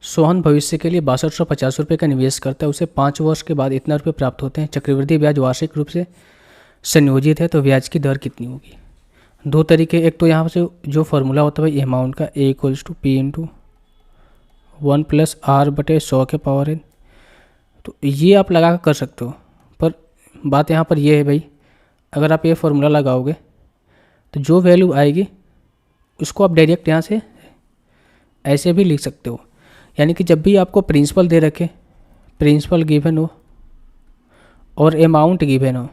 सोहन भविष्य के लिए 6250 रुपये का निवेश करता है, उसे 5 वर्ष के बाद इतना रुपये प्राप्त होते हैं। चक्रवृद्धि ब्याज वार्षिक रूप से संयोजित है, तो ब्याज की दर कितनी होगी? दो तरीके, एक तो यहाँ से जो फॉर्मूला होता है भाई अमाउंट का, A = P × 1+R/100 के पावर n, तो ये आप लगा कर सकते हो। पर बात यहाँ पर ये है भाई, अगर आप ये फॉर्मूला लगाओगे तो जो वैल्यू आएगी उसको आप डायरेक्ट यहाँ से ऐसे भी लिख सकते हो। यानी कि जब भी आपको प्रिंसिपल दे रखे, प्रिंसिपल गिवन हो और अमाउंट गिवन हो,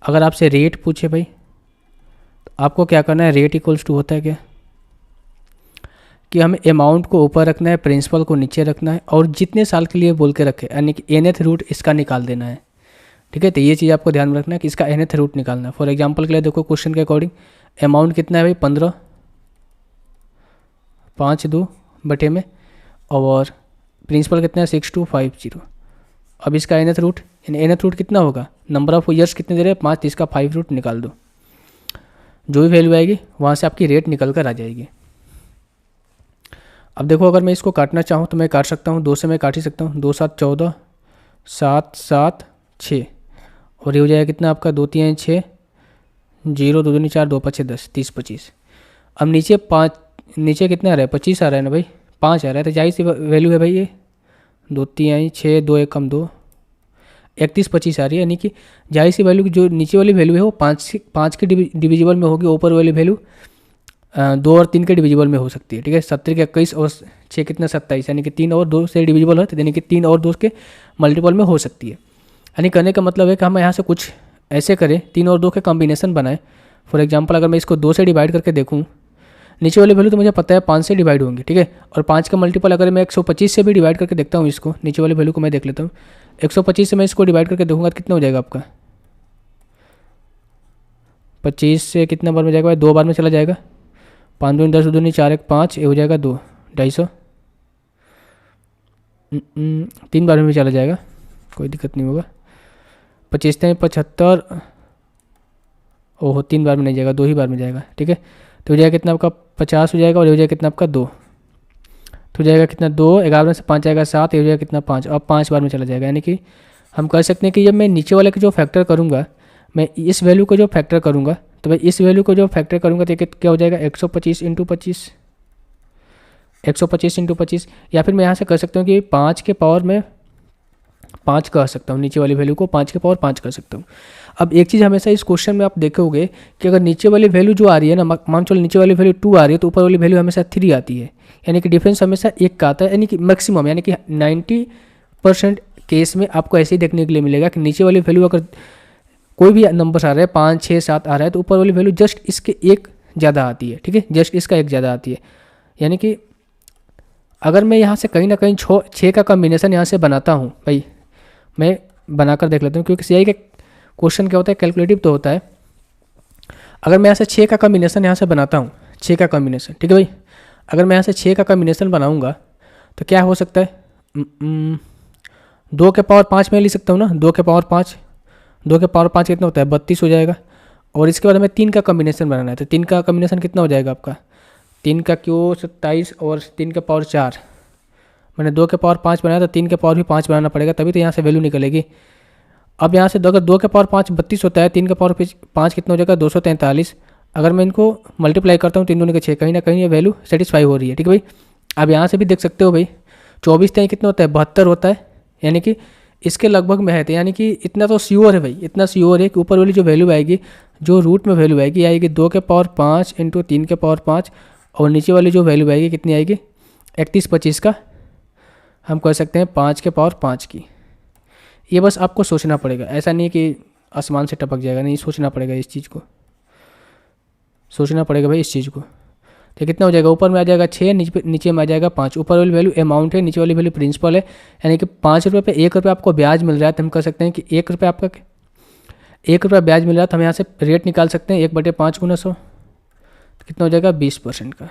अगर आपसे रेट पूछे भाई तो आपको क्या करना है, रेट = होता है क्या कि हमें अमाउंट को ऊपर रखना है, प्रिंसिपल को नीचे रखना है, और जितने साल के लिए बोल के रखे यानी कि nth रूट इसका निकाल देना है। ठीक है, तो ये चीज़ आपको ध्यान में रखना है कि इसका nth रूट निकालना है। फॉर एग्जांपल के लिए देखो, क्वेश्चन के अकॉर्डिंग अमाउंट कितना है भाई 15, 5/2 में, और प्रिंसिपल कितना है 6250। अब इसका nth रूट, यानी nth रूट कितना होगा, नंबर ऑफ ईयर्स कितने दे रहे हैं 5, तो इसका 5 रूट निकाल दो, जो भी वैल्यू आएगी वहाँ से आपकी रेट निकल कर आ जाएगी। अब देखो, अगर मैं इसको काटना चाहूँ तो मैं काट सकता हूँ, 2 से मैं काट ही सकता हूँ, 2 × 7 = 14, 7 × 7 = 6, और ये हो जाएगा कितना आपका, 2 × 3 = 6, 0 2 दूनी 4, 2 × 5 = 10, 30 25। अब नीचे 5, नीचे कितना आ रहा है 25 आ रहा है ना भाई, 5 आ रहा है, तो जाहिर सी वैल्यू है भाई ये 2 × 3 = 6, 2 × 1 = 2, 31 25 आ रही है। यानी कि जाहिर सी वैल्यू जो नीचे वाली वैल्यू है वो 5 के डिविजिबल में होगी, ऊपर वाली वैल्यू 2 और 3 के डिविजिबल में हो सकती है। ठीक है, 70 के 21 और 6 कितना 27, यानी कि 3 और 2 से डिविजिबल है, यानी कि 3 और 2 के मल्टीपल में हो सकती है। यानी कहने का मतलब है कि हम यहाँ से कुछ ऐसे करें, 3 और 2 के कॉम्बिनेशन बनाएं। फॉर एग्जांपल अगर मैं इसको 2 से डिवाइड करके देखूँ, नीचे वाली वैल्यू तो मुझे पता है 5 से डिवाइड होंगी। ठीक है, और 5 का मल्टीपल अगर मैं 125 से भी डिवाइड करके देखता हूँ, इसको नीचे वाली वैल्यू को मैं देख लेता हूँ, 125 से मैं इसको डिवाइड करके देखूँगा तो कितना हो जाएगा आपका, 25 से कितना बार में जाएगा भाई, 2 बार में चला जाएगा, 5 दूनी 10, 2 दूनी 4, 1 5, ये हो जाएगा 2, 250, 3 बार में भी चला जाएगा, कोई दिक्कत नहीं होगा, 25 से 75, ओहो 3 बार में नहीं जाएगा, 2 ही बार में जाएगा। ठीक है, तो हो जाएगा कितना आपका 50 हो जाएगा, और ये हो जाएगा कितना आपका 2, तो हो जाएगा कितना 2, 11 में से 5 जाएगा 7, ये हो जाएगा कितना 5, अब 5 बार में चला जाएगा। यानी कि हम कह सकते हैं कि जब मैं नीचे वाले को जो फैक्टर करूँगा, मैं इस वैल्यू को जो फैक्टर करूँगा, तो भाई इस वैल्यू को जो फैक्टर करूँगा तो क्या हो जाएगा 125 × 25, 125 × 25, या फिर मैं यहाँ से कर सकता हूँ कि 5 के पावर में 5 कह सकता हूँ, नीचे वाली वैल्यू को 5 के पावर 5 कर सकता हूँ। अब एक चीज़ हमेशा इस क्वेश्चन में आप देखोगे कि अगर नीचे वाली वैल्यू जो आ रही है ना, मान चलो नीचे वाली वैल्यू 2 आ रही है, तो ऊपर वाली वैल्यू हमेशा 3 आती है, यानी कि डिफरेंस हमेशा 1 का आता है। यानी कि मैक्सिमम, यानी कि 90% केस में आपको ऐसे ही देखने के लिए मिलेगा कि नीचे वाली वैल्यू अगर कोई भी नंबर आ रहा है 5 6 7 आ रहा है, तो ऊपर वाली वैल्यू जस्ट इसके 1 ज़्यादा आती है। ठीक है, जस्ट इसका 1 ज़्यादा आती है। यानी कि अगर मैं यहाँ से कहीं ना कहीं 6 का कॉम्बिनेशन यहाँ से बनाता हूँ भाई, मैं बनाकर देख लेता हूँ, क्योंकि सीआई का क्वेश्चन क्या होता है, कैलकुलेटिव तो होता है। अगर मैं यहाँ से 6 का कॉम्बिनेशन यहाँ से बनाता हूँ, 6 का कॉम्बिनेशन, ठीक है भाई, अगर मैं यहाँ से 6 का कॉम्बिनेशन बनाऊँगा तो क्या हो सकता है, 2 के पावर 5 में ले सकता हूँ ना, 2 के पावर 5, 2 के पावर 5 कितना होता है 32 हो जाएगा। और इसके बाद हमें 3 का कॉम्बिनेशन बनाना है, तो 3 का कॉम्बिनेशन कितना हो जाएगा आपका, 3 का क्यों 27 और 3 के पावर 4, मैंने 2 के पावर 5 बनाया तो 3 के पावर भी 5 बनाना पड़ेगा, तभी तो यहाँ से वैल्यू निकलेगी। अब यहाँ से अगर 2 के पावर 5 32 होता है, 3 के पावर 5 कितना हो जाएगा 243। अगर मैं इनको मल्टीप्लाई करता हूँ 3 दूनी के 6, कहीं ना कहीं ये वैल्यू सेटिस्फाई हो रही है। ठीक है भाई, अब यहाँ से भी देख सकते हो भाई 24 तय कितना होता है 72 होता है, यानी कि इसके लगभग में है। तो यानी कि इतना तो श्योर है भाई, इतना श्योर है कि ऊपर वाली जो वैल्यू आएगी, जो रूट में वैल्यू आएगी 2 के पावर 5 × 3 के पावर 5, और नीचे वाली जो वैल्यू आएगी कितनी आएगी 31 25 का हम कह सकते हैं 5 के पावर 5 की। ये बस आपको सोचना पड़ेगा, ऐसा नहीं कि आसमान से टपक जाएगा, नहीं, सोचना पड़ेगा इस चीज़ को, सोचना पड़ेगा भाई इस चीज़ को। तो कितना हो जाएगा, ऊपर में आ जाएगा 6, नीचे में आ जाएगा 5। ऊपर वाली वैल्यू अमाउंट है, नीचे वाली वैल्यू प्रिंसिपल है, यानी कि 5 रुपये पे 1 रुपये आपको ब्याज मिल रहा है, तो हम कह सकते हैं कि 1 रुपये आपका 1 रुपये ब्याज मिल रहा है, तो हम यहाँ से रेट निकाल सकते हैं 1/5 × 100, तो कितना हो जाएगा 20% का।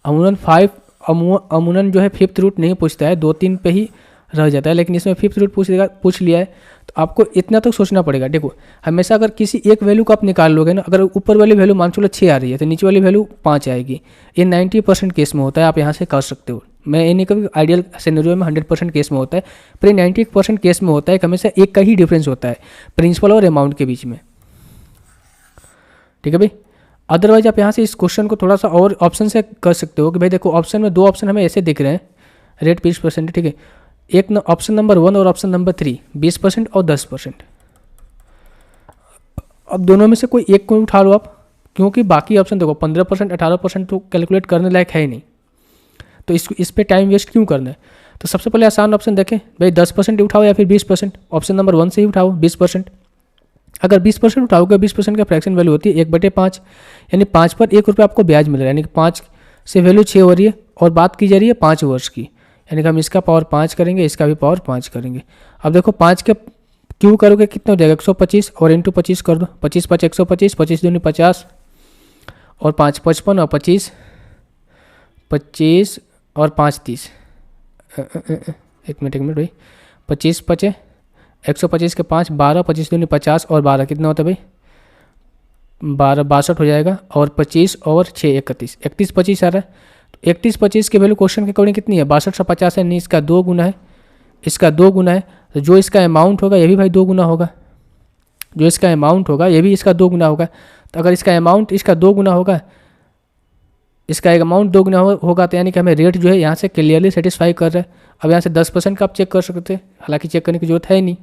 अमूमन जो है 5th रूट नहीं पूछता है, 2 3 पे ही रह जाता है, लेकिन इसमें फिफ्थ रूट पूछ लिया है तो आपको इतना तक सोचना पड़ेगा। देखो हमेशा अगर किसी एक वैल्यू को आप निकाल लोगे ना, अगर ऊपर वाली वैल्यू मान चलो 6 आ रही है तो नीचे वाली वैल्यू 5 आएगी। ये 90% केस में होता है, आप यहाँ से कर सकते हो। मैं ये नहीं कहूँ आइडियल सिनेरियो में 100% केस में होता है, पर ये 90% केस में होता है कि हमेशा एक का ही डिफरेंस होता है प्रिंसिपल और अमाउंट के बीच में। ठीक है भाई। अदरवाइज आप यहाँ से इस क्वेश्चन को थोड़ा सा और ऑप्शन से कर सकते हो कि भाई देखो ऑप्शन में 2 ऑप्शन हमें ऐसे दिख रहे हैं, रेट 20%, ठीक है। एक ऑप्शन नंबर 1 और ऑप्शन नंबर 3 20% और 10%। अब दोनों में से कोई एक को उठा लो आप, क्योंकि बाकी ऑप्शन देखो 15% 18% तो कैलकुलेट करने लायक है ही नहीं, तो इस पे टाइम वेस्ट क्यों करना है। तो सबसे पहले आसान ऑप्शन देखें भाई, 10% उठाओ या फिर 20%। ऑप्शन नंबर 1 से ही उठाओ 20%। अगर 20% उठाओगे, 20% का फ्रैक्शन वैल्यू होती है 1/5, यानी 5 पर 1 रुपये आपको ब्याज मिल रहा है, यानी कि 5 से वैल्यू 6 हो रही है और बात की जा रही है 5 वर्ष की, यानी कि हम इसका पावर 5 करेंगे, इसका भी पावर 5 करेंगे। अब देखो 5 के क्यों करोगे कितना हो जाएगा 125 और इंटू 25 कर दो, 25 5 125, 25 दूनी 50 और 5 55 और 25 25 और 5 30। एक मिनट भाई, 25 5 125 के 5 12, 25 दूनी 50 और 12 कितना होता है भाई 12 62 हो जाएगा, और 25 और 6 31, 31 25 आ रहा है। तो 31 25 की वैल्यू क्वेश्चन के अकॉर्डिंग कितनी है 62 से 50 है, नहीं इसका 2 गुना है, इसका 2 गुना है, तो जो इसका अमाउंट होगा ये भी भाई 2 गुना होगा, जो इसका अमाउंट होगा ये भी इसका 2 गुना होगा। तो अगर इसका अमाउंट इसका 2 गुना होगा, इसका एक अमाउंट 2 गुना होगा, तो यानी कि हमें रेट जो है यहाँ से क्लियरली सेटिस्फाई कर रहा है। अब यहाँ से 10% का आप चेक कर सकते हैं, हालांकि चेक करने की जरूरत है ही नहीं,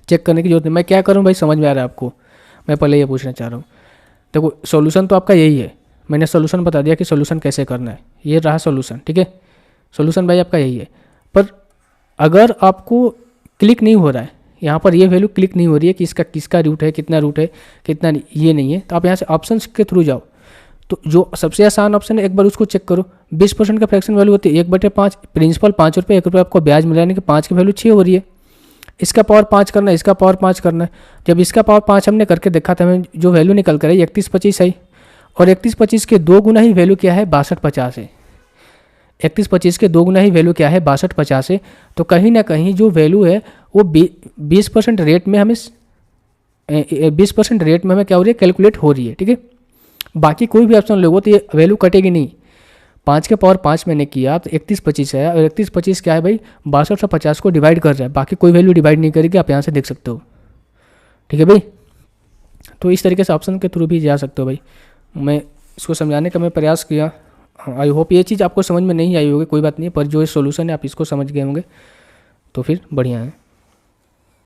चेक करने की जरूरत नहीं। मैं क्या करूँ भाई, समझ में आ रहा है आपको, मैं पहले ये पूछना चाह रहा हूँ। देखो सॉल्यूशन तो आपका यही है, मैंने सॉल्यूशन बता दिया कि सॉल्यूशन कैसे करना है, ये रहा सॉल्यूशन, ठीक है। सॉल्यूशन भाई आपका यही है, पर अगर आपको क्लिक नहीं हो रहा है यहाँ पर, ये वैल्यू क्लिक नहीं हो रही है कि इसका किसका रूट है, कितना रूट है, कितना ये नहीं है, तो आप यहाँ से ऑप्शंस के थ्रू जाओ। तो जो सबसे आसान ऑप्शन है एक बार उसको चेक करो। 20% का फ्रैक्शन वैल्यू होती है 1/5, प्रिंसिपल 5 रुपये, 1 रुपये आपको ब्याज मिल रहा है, यानी कि 5 की वैल्यू 6 हो रही है। इसका पावर 5 करना है, इसका पावर 5 करना है। जब इसका पावर 5 हमने करके देखा था, हमें जो वैल्यू निकल कर है 31 25 है, और 31 25 के 2 गुना ही वैल्यू क्या है 62 50 है। 31 25 के 2 गुना ही वैल्यू क्या है 62 50 है। तो कहीं ना कहीं जो वैल्यू है वो 20% रेट में हमें 20% रेट में हमें क्या हो रही है कैलकुलेट हो रही है, ठीक है। बाकी कोई भी ऑप्शन लोगो तो ये वैल्यू कटेगी नहीं। 5 के पावर 5 मैंने किया तो 31 25 है, और 31 25 क्या है भाई 62 से 50 को डिवाइड कर रहा है, बाकी कोई वैल्यू डिवाइड नहीं करेगी, आप यहाँ से देख सकते हो, ठीक है भाई। तो इस तरीके से ऑप्शन के थ्रू भी जा सकते हो भाई। मैं इसको समझाने का मैं प्रयास किया, आई होप ये चीज़ आपको समझ में नहीं आई होगी, कोई बात नहीं, पर जो ये सोल्यूशन है आप इसको समझ गए होंगे तो फिर बढ़िया है।